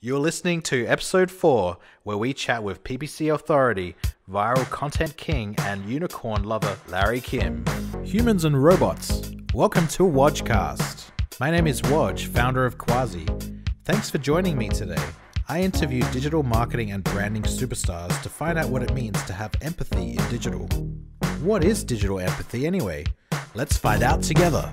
You're listening to episode 4, where we chat with PPC authority, viral content king, and unicorn lover Larry Kim. Humans and robots, welcome to WojCast. My name is Woj, founder of Quasi. Thanks for joining me today. I interview digital marketing and branding superstars to find out what it means to have empathy in digital. What is digital empathy anyway? Let's find out together.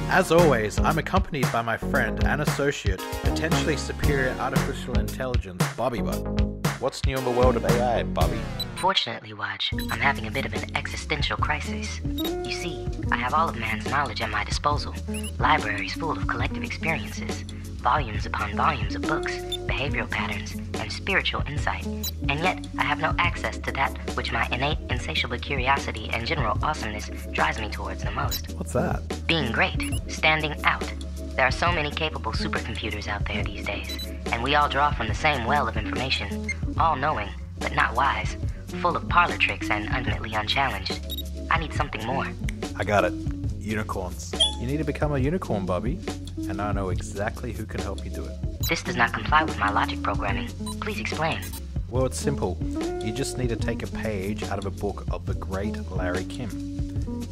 As always, I'm accompanied by my friend and associate, potentially superior artificial intelligence, Bobby. What's new in the world of AI, Bobby? Fortunately, Woj, I'm having a bit of an existential crisis. You see, I have all of man's knowledge at my disposal, libraries full of collective experiences, volumes upon volumes of books, behavioral patterns, and spiritual insight, and yet I have no access to that which my innate, insatiable curiosity and general awesomeness drives me towards the most. What's that? Being great, standing out. There are so many capable supercomputers out there these days, and we all draw from the same well of information, all-knowing, but not wise, full of parlor tricks and ultimately unchallenged. I need something more. I got it. Unicorns. You need to become a unicorn, Bobby, and I know exactly who can help you do it. This does not comply with my logic programming. Please explain. Well, it's simple. You just need to take a page out of a book of the great Larry Kim.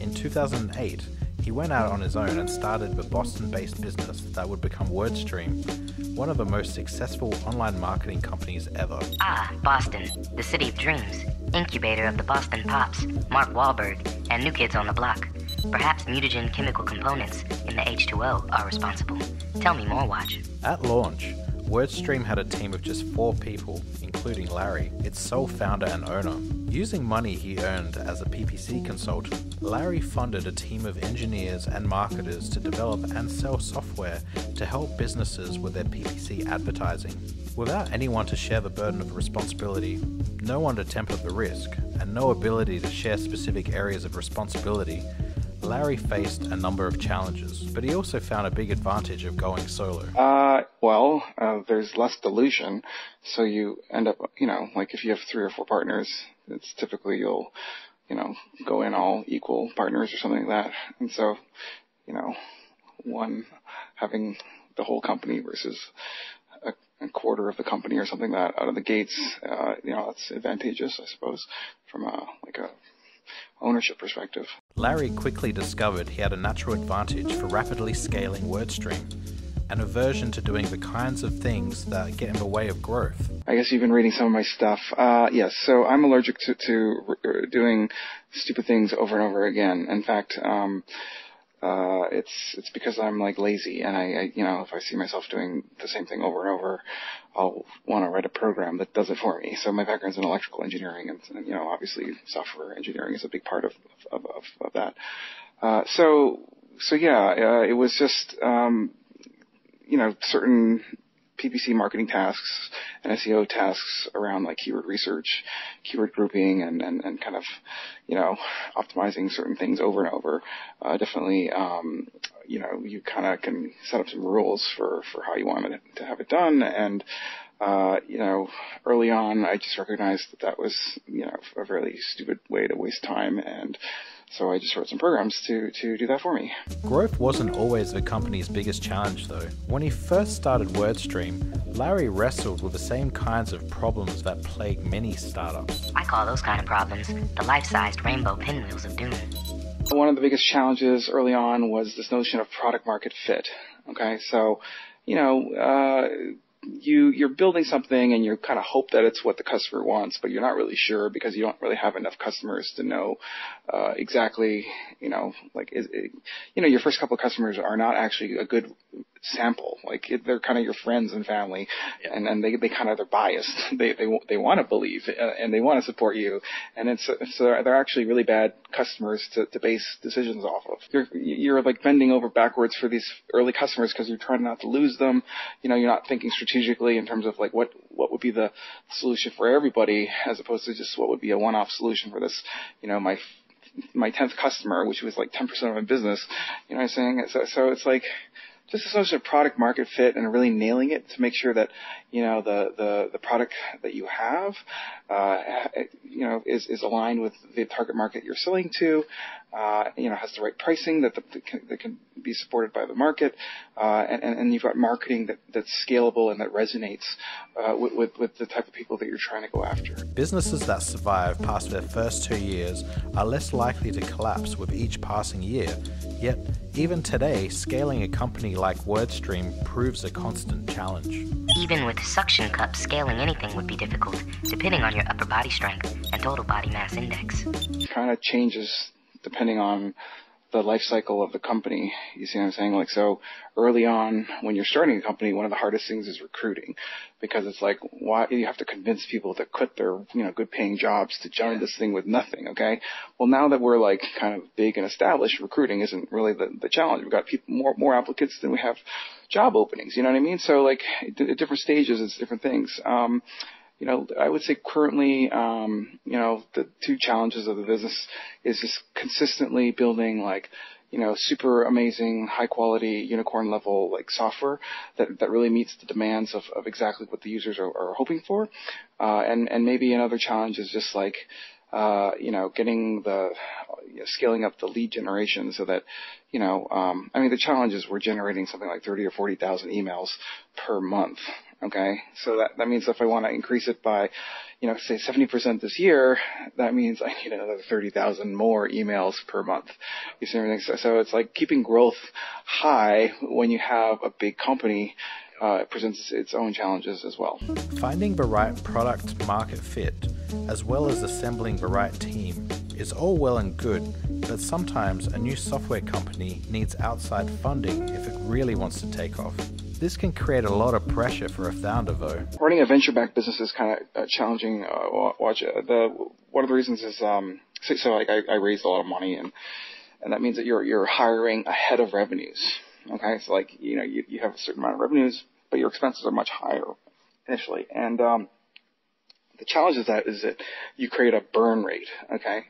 In 2008, he went out on his own and started the Boston-based business that would become WordStream, one of the most successful online marketing companies ever. Ah, Boston, the city of dreams, incubator of the Boston Pops, Mark Wahlberg, and New Kids on the Block. Perhaps mutagen chemical components in the H2O are responsible. Tell me more, Woj. At launch, WordStream had a team of just 4 people, including Larry, its sole founder and owner. Using money he earned as a PPC consultant, Larry funded a team of engineers and marketers to develop and sell software to help businesses with their PPC advertising. Without anyone to share the burden of responsibility, no one to temper the risk, and no ability to share specific areas of responsibility, Larry faced a number of challenges, but he also found a big advantage of going solo. There's less dilution, so you end up, like if you have 3 or 4 partners, it's typically you'll, go in all equal partners or something like that. And so, one having the whole company versus a quarter of the company or something like that out of the gates, that's advantageous, I suppose, from a ownership perspective. Larry quickly discovered he had a natural advantage for rapidly scaling WordStream, an aversion to doing the kinds of things that get in the way of growth. I guess you've been reading some of my stuff. Yes, so I'm allergic to doing stupid things over and over again. In fact, it's because I'm like lazy, and I if I see myself doing the same thing over and over, I'll want to write a program that does it for me. So my background's in electrical engineering, and obviously software engineering is a big part of that. It was just certain PPC marketing tasks and SEO tasks around like keyword research, keyword grouping, and kind of, optimizing certain things over and over. Definitely, you kind of can set up some rules for how you want it to have it done. And, early on, I just recognized that was, a really stupid way to waste time. And so I just wrote some programs to do that for me. Growth wasn't always the company's biggest challenge, though. When he first started WordStream, Larry wrestled with the same kinds of problems that plague many startups. I call those kind of problems the life-sized rainbow pinwheels of doom. One of the biggest challenges early on was this notion of product market fit. Okay, so, you're building something and you kind of hope that it's what the customer wants, but you're not really sure because you don't really have enough customers to know exactly, your first couple of customers are not actually a good sample. Like they're kind of your friends and family, and they kind of, they're biased. They want to believe and they want to support you, and so they're actually really bad customers to base decisions off of. You're like bending over backwards for these early customers because you're trying not to lose them. You're not thinking strategically in terms of like what would be the solution for everybody, as opposed to just what would be a one-off solution for this. My 10th customer, which was like 10% of my business. You know what I'm saying? So it's like just a notion of product market fit and really nailing it to make sure that, the product that you have, is aligned with the target market you're selling to, has the right pricing that can be supported by the market, and you've got marketing that's scalable and that resonates with the type of people that you're trying to go after. Businesses that survive past their first 2 years are less likely to collapse with each passing year. Yet, even today, scaling a company like WordStream proves a constant challenge. Even with suction cups, scaling anything would be difficult, depending on your upper body strength and total body mass index. It kind of changes depending on the life cycle of the company. You see what I'm saying? Like, so early on when you're starting a company, one of the hardest things is recruiting, because it's like, why you have to convince people to quit their, good paying jobs to join this thing with nothing. Okay. Well, now that we're like kind of big and established, recruiting isn't really the challenge. We've got people, more applicants than we have job openings. You know what I mean? So like at different stages, it's different things. I would say currently, the two challenges of the business is just consistently building like, super amazing, high quality, unicorn level like software that really meets the demands of exactly what the users are hoping for. And maybe another challenge is just like, getting scaling up the lead generation so that, the challenge is we're generating something like 30 or 40,000 emails per month. Okay. So that means if I want to increase it by, say 70% this year, that means I need another 30,000 more emails per month. You see everything? So it's like keeping growth high when you have a big company, presents its own challenges as well. Finding the right product market fit, as well as assembling the right team, is all well and good, but sometimes a new software company needs outside funding if it really wants to take off. This can create a lot of pressure for a founder, though. Running a venture-backed business is kind of challenging. One of the reasons is, I raised a lot of money, and that means that you're hiring ahead of revenues. Okay, so like you have a certain amount of revenues, but your expenses are much higher initially, and the challenge is that you create a burn rate. Okay,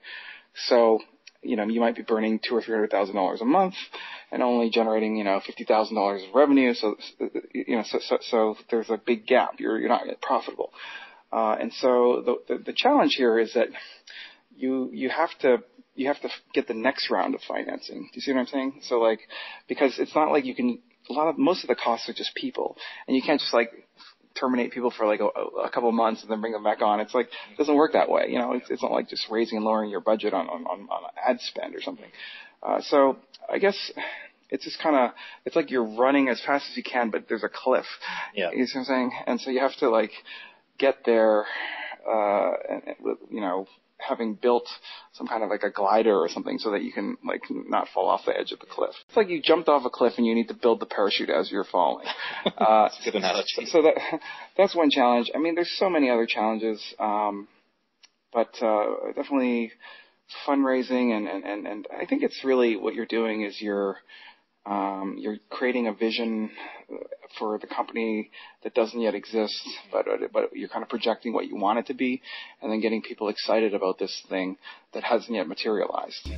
so you might be burning $200,000 or $300,000 a month and only generating, $50,000 of revenue. So there's a big gap. You're not yet profitable. And so the challenge here is that you have to get the next round of financing. Do you see what I'm saying? So like, because it's not like most of the costs are just people, and you can't just like terminate people for like a couple of months and then bring them back on. It's like, it doesn't work that way. It's not like just raising and lowering your budget on ad spend or something. So I guess it's just it's like you're running as fast as you can, but there's a cliff. Yeah. You see what I'm saying? And so you have to like get there, having built some kind of like a glider or something so that you can like not fall off the edge of the cliff. It's like you jumped off a cliff and you need to build the parachute as you're falling. That's a good analogy. So that's one challenge. There's so many other challenges, but definitely fundraising and I think it's really what you're doing is you're creating a vision for the company that doesn't yet exist, but you're kind of projecting what you want it to be, and then getting people excited about this thing that hasn't yet materialized.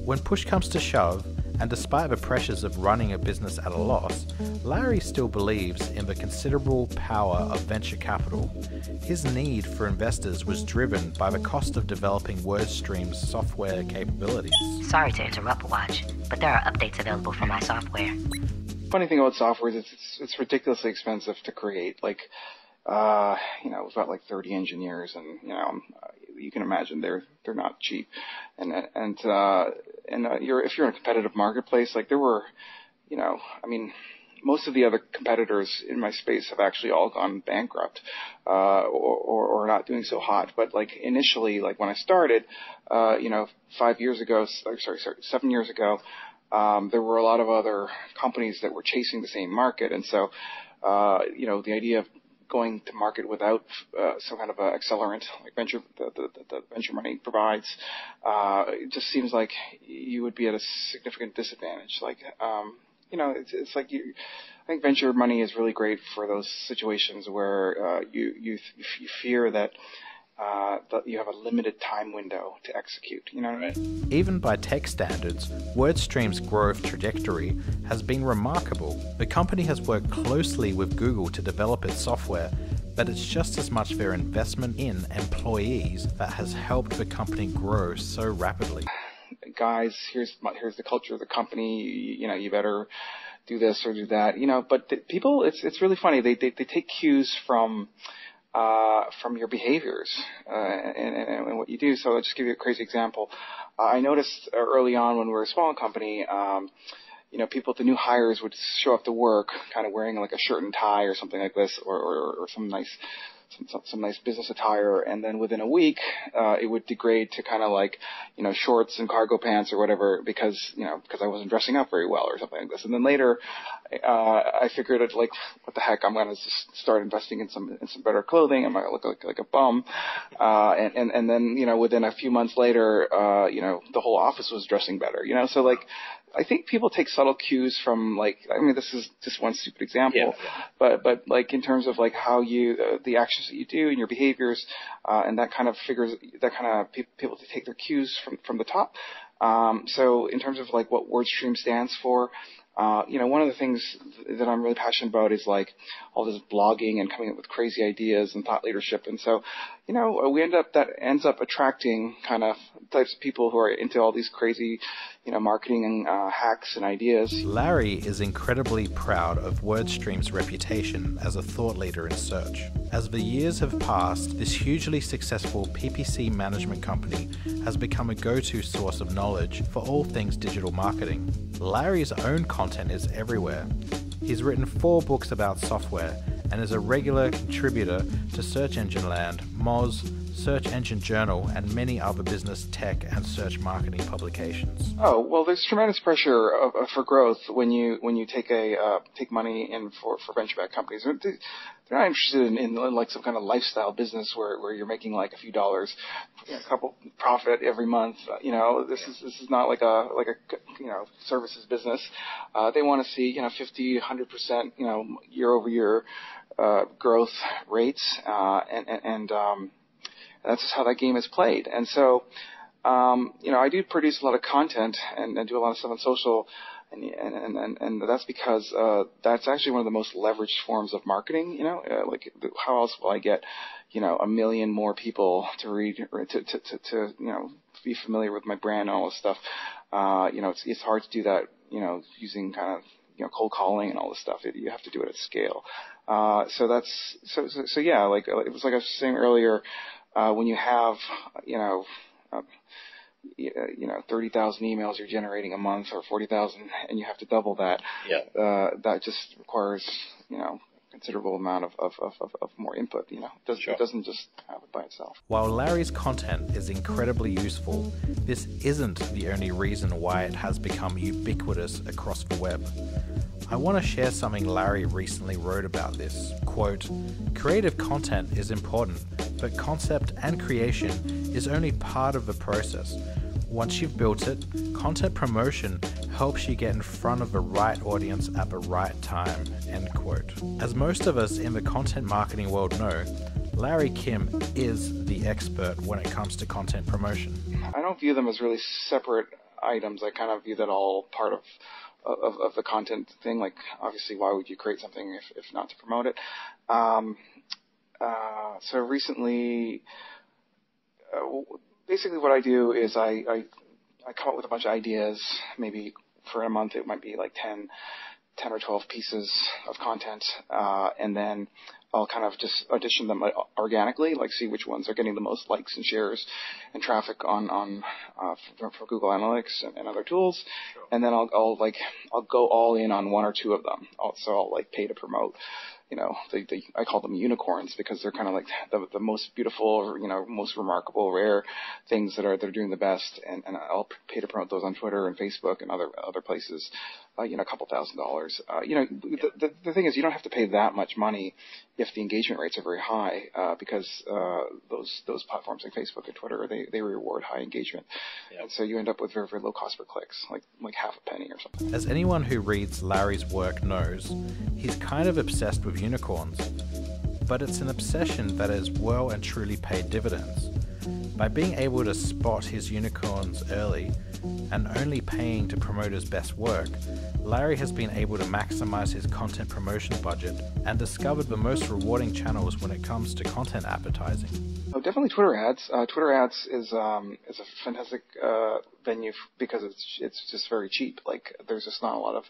When push comes to shove, and despite the pressures of running a business at a loss, Larry still believes in the considerable power of venture capital. His need for investors was driven by the cost of developing WordStream's software capabilities. Sorry to interrupt, Woj, but there are updates available for my software. Funny thing about software is it's ridiculously expensive to create. Like, we've got like 30 engineers, and you can imagine they're not cheap. And if you're in a competitive marketplace, like there were, most of the other competitors in my space have actually all gone bankrupt, or not doing so hot. But like initially, like when I started, 7 years ago, there were a lot of other companies that were chasing the same market. And so, the idea of going to market without some kind of an accelerant like the venture money provides, it just seems like you would be at a significant disadvantage. Like, it's like I think venture money is really great for those situations where you fear that you have a limited time window to execute. You know what I mean? Even by tech standards, WordStream's growth trajectory has been remarkable. The company has worked closely with Google to develop its software, but it's just as much their investment in employees that has helped the company grow so rapidly. guys, here's the culture of the company. You better do this or do that. But people, it's really funny. They take cues from your behaviors and what you do. So I'll just give you a crazy example. I noticed early on when we were a small company, people, the new hires would show up to work kind of wearing like a shirt and tie or something like this, or some nice business attire, and then within a week, it would degrade to kind of like, shorts and cargo pants or whatever because I wasn't dressing up very well or something like this. And then later, I figured it like, what the heck, I'm going to just start investing in some better clothing. I'm going to look like a bum. And then, within a few months later, the whole office was dressing better, so like, I think people take subtle cues from this is just one stupid example, but like in terms of like how the actions that you do and your behaviors, and that kind of people take their cues from the top. So in terms of like what WordStream stands for, one of the things that I'm really passionate about is like all this blogging and coming up with crazy ideas and thought leadership. And so, that ends up attracting kind of types of people who are into all these crazy, marketing and hacks and ideas. Larry is incredibly proud of WordStream's reputation as a thought leader in search. As the years have passed, this hugely successful PPC management company has become a go-to source of knowledge for all things digital marketing. Larry's own content is everywhere. He's written 4 books about software and is a regular contributor to Search Engine Land, Moz, Search Engine Journal, and many other business, tech, and search marketing publications. Oh, well, there's tremendous pressure for growth when you take money in for venture-backed companies. They're not interested in like some kind of lifestyle business where you're making like a few dollars, a couple profit every month. This is not like a services business. They want to see 50, 100% year over year growth rates, and that's just how that game is played. And so, I do produce a lot of content and do a lot of stuff on social, and that's because that's actually one of the most leveraged forms of marketing. Like how else will I get 1 million more people to read or to be familiar with my brand and all this stuff? It's hard to do that using kind of cold calling and all this stuff. You have to do it at scale. So yeah, like it was like I was saying earlier. When you have, 30,000 emails you're generating a month or 40,000, and you have to double that, that just requires, considerable amount of more input, It doesn't just happen by itself. While Larry's content is incredibly useful, this isn't the only reason why it has become ubiquitous across the web. I want to share something Larry recently wrote about this. Quote, "Creative content is important, but concept and creation is only part of the process. Once you've built it, content promotion helps you get in front of the right audience at the right time." End quote. As most of us in the content marketing world know, Larry Kim is the expert when it comes to content promotion. I don't view them as really separate items. I kind of view that all part of the content thing. Like, obviously, why would you create something if not to promote it? So recently, basically what I do is I come up with a bunch of ideas. Maybe for a month it might be like 10 or 12 pieces of content, and then I'll kind of just audition them organically, like see which ones are getting the most likes and shares and traffic for Google Analytics and other tools, and then I'll go all in on 1 or 2 of them. So I'll like pay to promote. I call them unicorns because they're kind of like the most beautiful, most remarkable, rare things that are doing the best, and I'll pay to promote those on Twitter and Facebook and other places. A couple $1,000s. The thing is, you don't have to pay that much money if the engagement rates are very high, because those platforms like Facebook and Twitter, they reward high engagement, and so you end up with very, very low cost per clicks, like half a penny or something. As anyone who reads Larry's work knows, he's kind of obsessed with unicorns, but it's an obsession that has well and truly paid dividends. By being able to spot his unicorns early and only paying to promote his best work, Larry has been able to maximize his content promotion budget and discovered the most rewarding channels when it comes to content advertising. Oh, definitely Twitter ads. Twitter ads is a fantastic venue because it's just very cheap. Like there's just not a lot of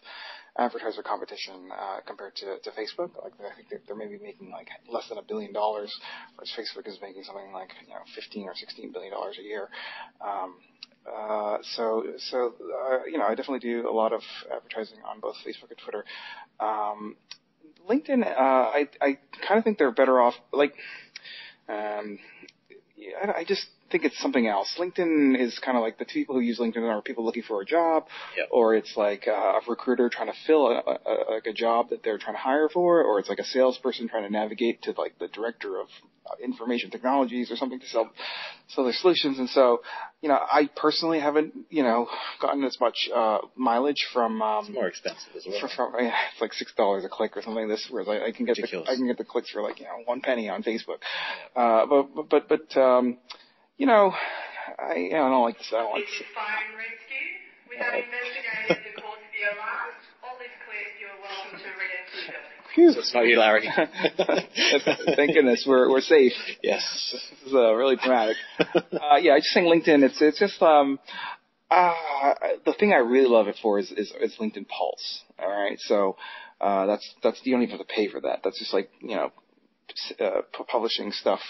advertiser competition compared to Facebook. Like I think they're maybe making like less than $1 billion, whereas Facebook is making something like 15 or $16 billion a year. I definitely do a lot of advertising on both Facebook and Twitter. LinkedIn, I kind of think they're better off. Like, I just think it's something else. LinkedIn is kind of like the people who use LinkedIn are people looking for a job, or it's like a recruiter trying to fill a job that they're trying to hire for, or it's like a salesperson trying to navigate to like the director of information technologies or something to sell their solutions. And so, I personally haven't, gotten as much mileage from. It's more expensive as well. It's like $6 a click or something like this, whereas I can get the clicks for like 1 penny on Facebook. I don't like this. I don't like this. Phone rescue. We have investigated the cause of the alarm. All is clear. You are welcome to re-enter the building. So it's not you, Larry. Thank goodness we're safe. Yes. This is really dramatic. I just think LinkedIn. It's just the thing I really love it for is LinkedIn Pulse. All right, so that's you don't even have to pay for that. That's just like publishing stuff,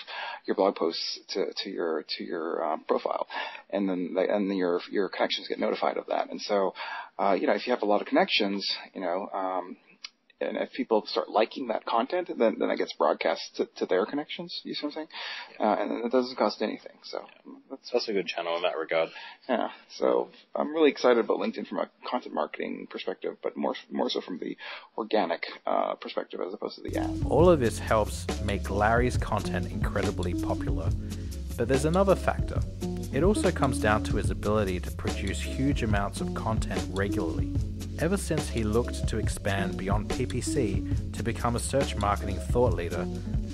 your blog posts to your profile, and then your connections get notified of that. And so, if you have a lot of connections, and if people start liking that content, then it gets broadcast to their connections. You see what I'm saying? And it doesn't cost anything. So that's a good channel in that regard. Yeah. So I'm really excited about LinkedIn from a content marketing perspective, but more so from the organic perspective as opposed to the ad. All of this helps make Larry's content incredibly popular. But there's another factor. It also comes down to his ability to produce huge amounts of content regularly. Ever since he looked to expand beyond PPC to become a search marketing thought leader,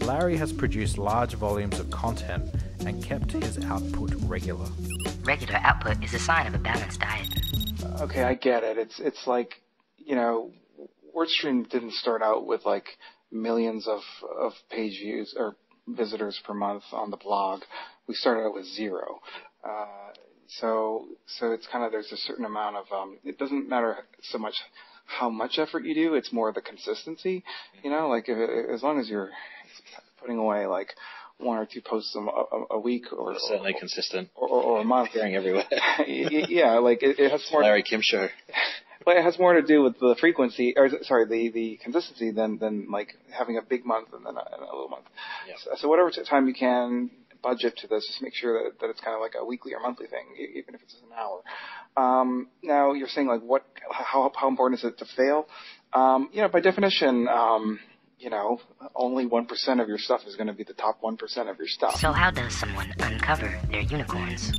Larry has produced large volumes of content and kept his output regular. Regular output is a sign of a balanced diet. Okay, I get it. It's like, WordStream didn't start out with like millions of page views or visitors per month on the blog. We started out with 0. So it's kind of, there's a certain amount of, it doesn't matter so much how much effort you do, it's more the consistency, like as long as you're putting away like 1 or 2 posts a week or certainly consistent or a month. Appearing everywhere. Yeah, like it has more. Larry Kim show. But it has more to do with the frequency, the consistency than like having a big month and then a little month. Yeah. So whatever time you can budget to this, just make sure that it's kind of like a weekly or monthly thing, even if it's just an hour. Now you're saying like how important is it to fail? By definition, only 1% of your stuff is going to be the top 1% of your stuff. So how does someone uncover their unicorns?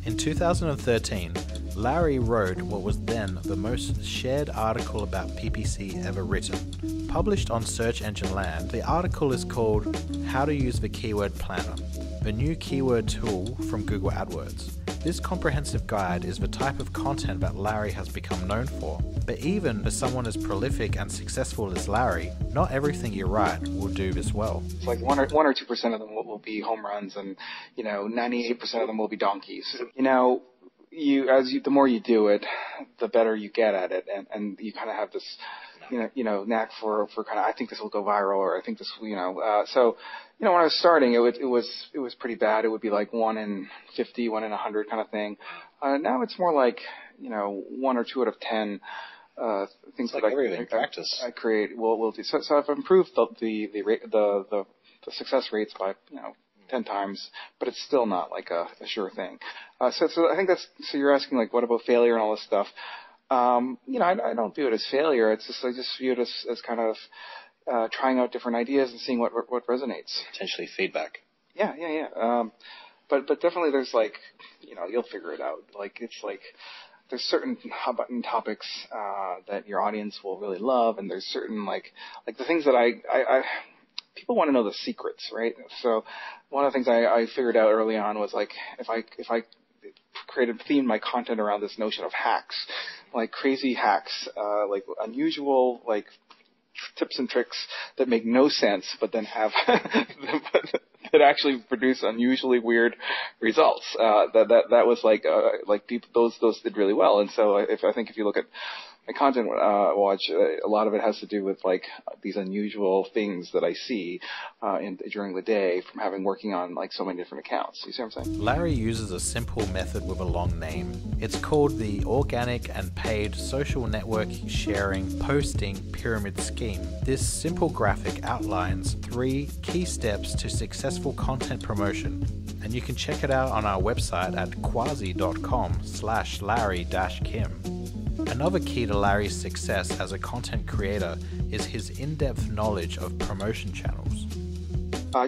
In 2013, Larry wrote what was then the most shared article about PPC ever written. Published on Search Engine Land, the article is called How to Use the Keyword Planner, the new keyword tool from Google AdWords. This comprehensive guide is the type of content that Larry has become known for. But even for someone as prolific and successful as Larry, not everything you write will do this well. It's like 1 or 2% of them will be home runs, and 98% of them will be donkeys. The more you do it, the better you get at it, and you kind of have this, knack for kind of, I think this will go viral, or I think this, so. When I was starting, it was pretty bad. It would be like 1 in 50, 1 in 100 kind of thing. Now it's more like 1 or 2 out of 10 things like that I create will do. So I've improved the success rates by 10 times, but it's still not like a sure thing. So I think so you're asking like, what about failure and all this stuff? I don't view it as failure. I just view it as kind of trying out different ideas and seeing what resonates. Potentially feedback. Yeah. But definitely there's like, you'll figure it out. Like, it's like, there's certain hot button topics, that your audience will really love. And there's certain like the things that people want to know the secrets, right? So one of the things I figured out early on was like, if I themed my content around this notion of hacks, like crazy hacks, like unusual, like tips and tricks that make no sense, but then have that actually produce unusually weird results. That was like people, those did really well. And so I think if you look at my content watch, a lot of it has to do with like these unusual things that I see during the day from having working on like so many different accounts. You see what I'm saying? Larry uses a simple method with a long name. It's called the Organic and Paid Social Network Sharing Posting Pyramid Scheme. This simple graphic outlines 3 key steps to successful content promotion, and you can check it out on our website at quasi.com/Larry-Kim. Another key to Larry's success as a content creator is his in-depth knowledge of promotion channels.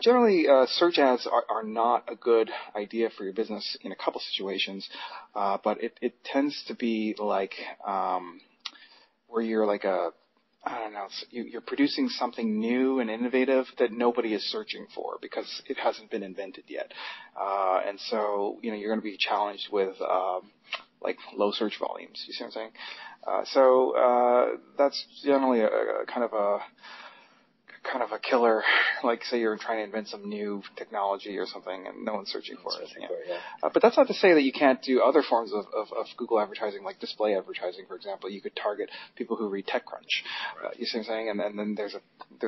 Generally, search ads are not a good idea for your business in a couple situations, but it tends to be like where you're like you're producing something new and innovative that nobody is searching for because it hasn't been invented yet. And so, you're going to be challenged with like low search volumes. You see what I'm saying? So that's generally a kind of a killer. Like say you're trying to invent some new technology or something and no one's searching for it. But that's not to say that you can't do other forms of Google advertising, like display advertising, for example. You could target people who read TechCrunch. You see what I'm saying? And then there's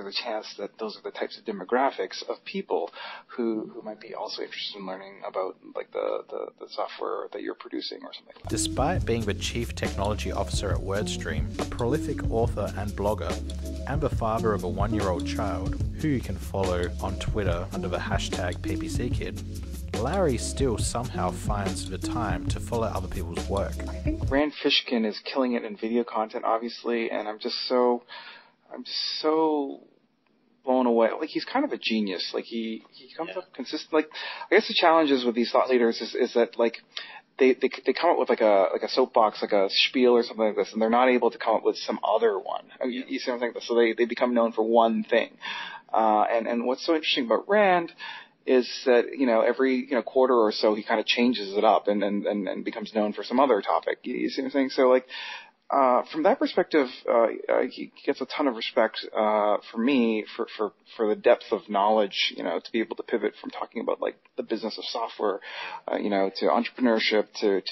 a chance that those are the types of demographics of people who might be also interested in learning about like the software that you're producing or something like that. Despite being the Chief Technology Officer at WordStream, a prolific author and blogger, and the father of a 1-year-old child, who you can follow on Twitter under the hashtag PPCKid, Larry still somehow finds the time to follow other people's work. I think Rand Fishkin is killing it in video content, obviously, and I'm just so blown away. Like he's kind of a genius. Like he comes up consistent. Like I guess the challenges with these thought leaders is that like they come up with like a soapbox, like a spiel or something like this, and they're not able to come up with some other one. You see what I'm saying? So they become known for one thing. And what's so interesting about Rand is that, every, quarter or so he kind of changes it up and becomes known for some other topic. You see what I'm saying? So like, from that perspective, he gets a ton of respect, for me for the depth of knowledge, to be able to pivot from talking about like the business of software, to entrepreneurship, to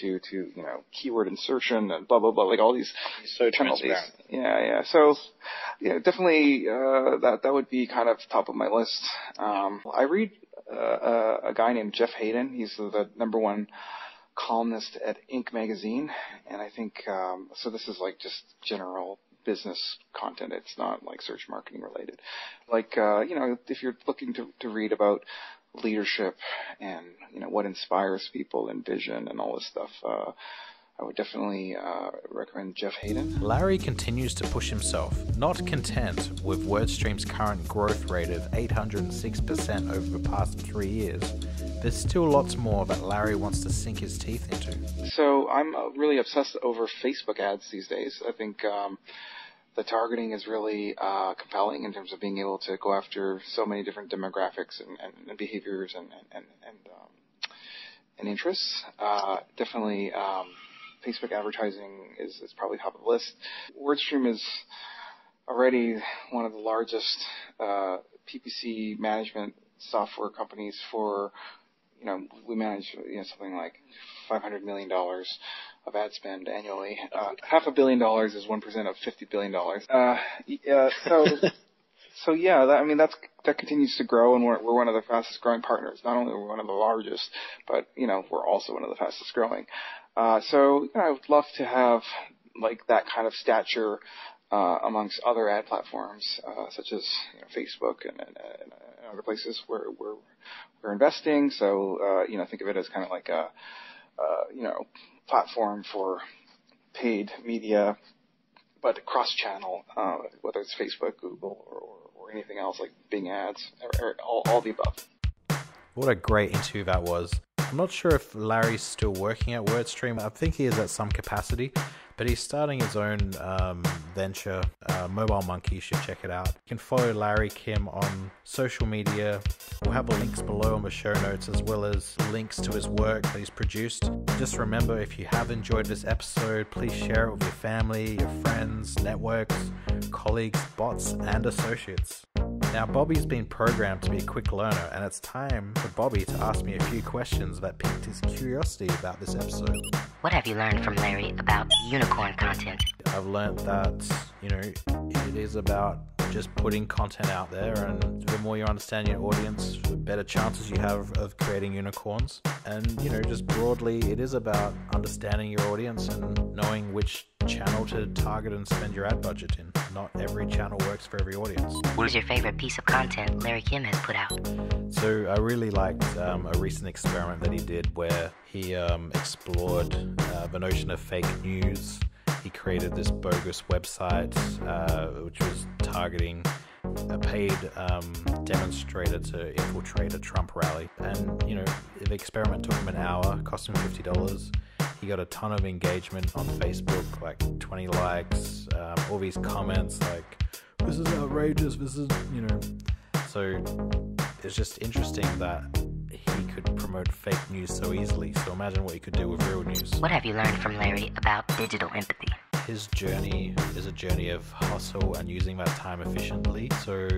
keyword insertion and blah, blah, blah, like all these so penalties. transparent. Yeah. So, definitely, that would be kind of top of my list. I read, a guy named Jeff Hayden. He's the #1 columnist at Inc. magazine, and I think so this is like just general business content. It's not like search marketing related. Like if you're looking to read about leadership and what inspires people and vision and all this stuff, I would definitely recommend Jeff Hayden. Larry continues to push himself, not content with WordStream's current growth rate of 806% over the past 3 years. There's still lots more that Larry wants to sink his teeth into. So I'm really obsessed over Facebook ads these days. I think the targeting is really compelling in terms of being able to go after so many different demographics and behaviors and interests. Definitely Facebook advertising is probably top of the list. WordStream is already one of the largest PPC management software companies for, we manage something like $500 million of ad spend annually. $500 million is 1% of $50 billion. So yeah, that continues to grow, and we're one of the fastest growing partners. Not only are we one of the largest, but we're also one of the fastest growing. So I would love to have like that kind of stature amongst other ad platforms, such as Facebook and other places where we're investing. So think of it as kind of like a platform for paid media, but cross-channel, whether it's Facebook, Google, or anything else like Bing ads, or all the above. What a great interview that was. I'm not sure if Larry's still working at WordStream. I think he is at some capacity, but he's starting his own venture. Mobile Monkey, you should check it out. You can follow Larry Kim on social media. We'll have the links below on the show notes, as well as links to his work that he's produced. Just remember, if you have enjoyed this episode, please share it with your family, your friends, networks, colleagues, bots, and associates. Now, Bobby's been programmed to be a quick learner, and it's time for Bobby to ask me a few questions that piqued his curiosity about this episode. What have you learned from Larry about unicorn content? I've learned that, it is about just putting content out there, and the more you understand your audience, the better chances you have of creating unicorns. And, just broadly, it is about understanding your audience and knowing which channel to target and spend your ad budget in. Not every channel works for every audience. What is your favorite piece of content Larry Kim has put out? So I really liked a recent experiment that he did where he explored the notion of fake news. He created this bogus website which was targeting a paid demonstrator to infiltrate a Trump rally. And, the experiment took him an hour, cost him $50. He got a ton of engagement on Facebook, like 20 likes, all these comments like, this is outrageous, this is, So it's just interesting that he could promote fake news so easily. So imagine what you could do with real news. What have you learned from Larry about digital empathy? His journey is a journey of hustle and using that time efficiently. So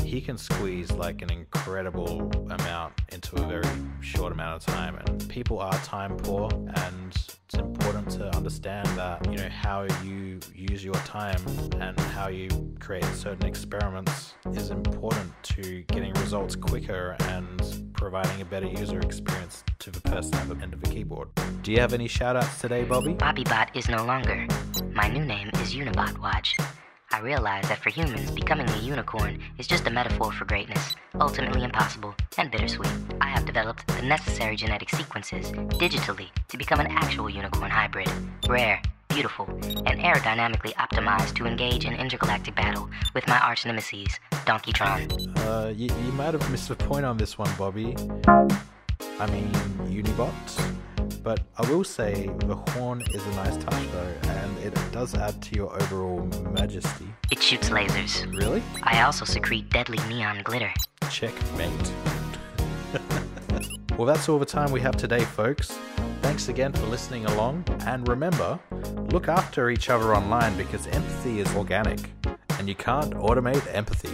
he can squeeze like an incredible amount into a very short amount of time. And people are time poor, and it's important to understand that, how you use your time and how you create certain experiments is important to getting results quicker and providing a better user experience to the person at the end of the keyboard. Do you have any shout outs today, Bobby? BobbyBot is no longer. My new name is Unibot Watch. I realize that for humans, becoming a unicorn is just a metaphor for greatness, ultimately impossible and bittersweet. I have developed the necessary genetic sequences digitally to become an actual unicorn hybrid, rare, beautiful, and aerodynamically optimized to engage in intergalactic battle with my arch nemesis, Donkeytron. You might have missed the point on this one, Bobby. I mean, Unibot. But I will say the horn is a nice touch though, and it does add to your overall majesty. It shoots lasers. Really? I also secrete deadly neon glitter. Checkmate. Well, that's all the time we have today, folks. Thanks again for listening along, and remember, look after each other online because empathy is organic, and you can't automate empathy.